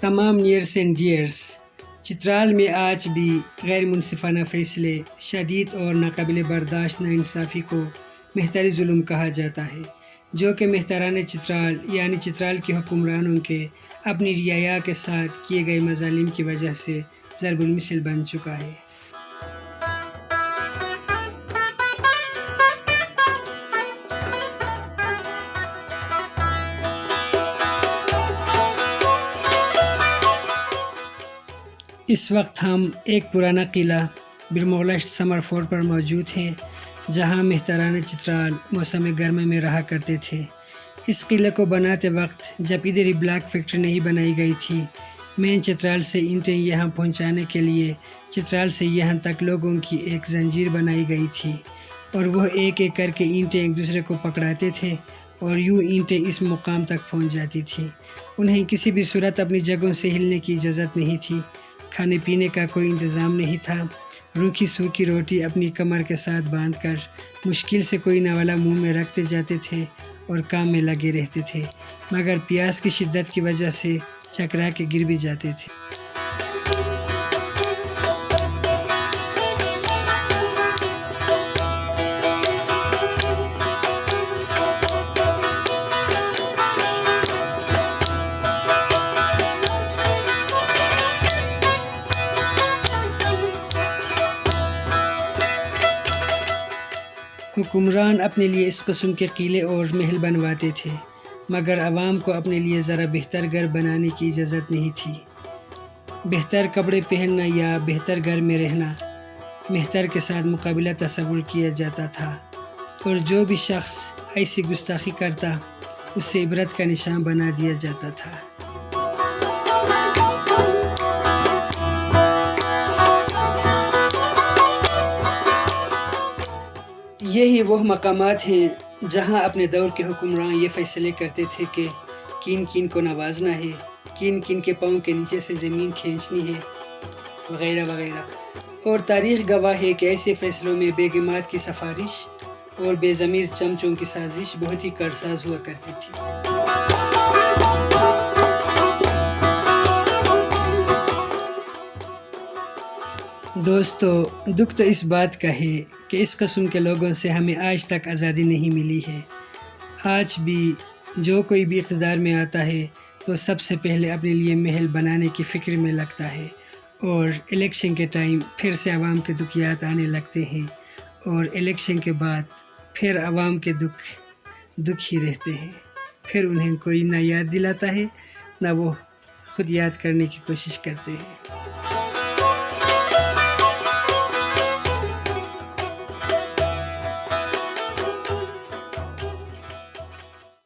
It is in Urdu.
تمام نیئرس اینڈ ڈیئرس، چترال میں آج بھی غیر منصفانہ فیصلے، شدید اور ناقابل برداشت ناانصافی کو مہتری ظلم کہا جاتا ہے، جو کہ مہتران چترال یعنی چترال کے حکمرانوں کے اپنی رعایا کے ساتھ کیے گئے مظالم کی وجہ سے ضرب المثل بن چکا ہے۔ اس وقت ہم ایک پرانا قلعہ برمغلشت سمر فورٹ پر موجود ہیں، جہاں مہتران چترال موسم گرما میں رہا کرتے تھے۔ اس قلعے کو بناتے وقت جب ادھر بلاک فیکٹری نہیں بنائی گئی تھی، مین چترال سے اینٹیں یہاں پہنچانے کے لیے چترال سے یہاں تک لوگوں کی ایک زنجیر بنائی گئی تھی، اور وہ ایک ایک کر کے اینٹیں ایک دوسرے کو پکڑاتے تھے اور یوں اینٹیں اس مقام تک پہنچ جاتی تھیں۔ انہیں کسی بھی صورت اپنی جگہوں سے ہلنے کی اجازت نہیں تھی، کھانے پینے کا کوئی انتظام نہیں تھا۔ روکھی سوکھی روٹی اپنی کمر کے ساتھ باندھ کر مشکل سے کوئی نوالا منہ میں رکھتے جاتے تھے اور کام میں لگے رہتے تھے، مگر پیاس کی شدت کی وجہ سے چکرا کے گر بھی جاتے تھے۔ حکمران اپنے لیے اس قسم کے قلعے اور محل بنواتے تھے، مگر عوام کو اپنے لیے ذرا بہتر گھر بنانے کی اجازت نہیں تھی۔ بہتر کپڑے پہننا یا بہتر گھر میں رہنا مہتر کے ساتھ مقابلہ تصور کیا جاتا تھا، اور جو بھی شخص ایسی گستاخی کرتا اسے عبرت کا نشان بنا دیا جاتا تھا۔ یہی وہ مقامات ہیں جہاں اپنے دور کے حکمران یہ فیصلے کرتے تھے کہ کن کن کو نوازنا ہے، کن کن کے پاؤں کے نیچے سے زمین کھینچنی ہے، وغیرہ وغیرہ۔ اور تاریخ گواہ ہے کہ ایسے فیصلوں میں بیگمات کی سفارش اور بے ضمیر چمچوں کی سازش بہت ہی کارساز ہوا کرتی تھی۔ دوستو، دکھ تو اس بات کا ہے کہ اس قسم کے لوگوں سے ہمیں آج تک آزادی نہیں ملی ہے۔ آج بھی جو کوئی بھی اقتدار میں آتا ہے تو سب سے پہلے اپنے لیے محل بنانے کی فکر میں لگتا ہے، اور الیکشن کے ٹائم پھر سے عوام کے دکھیات آنے لگتے ہیں، اور الیکشن کے بعد پھر عوام کے دکھ ہی رہتے ہیں۔ پھر انہیں کوئی نہ یاد دلاتا ہے، نہ وہ خود یاد کرنے کی کوشش کرتے ہیں۔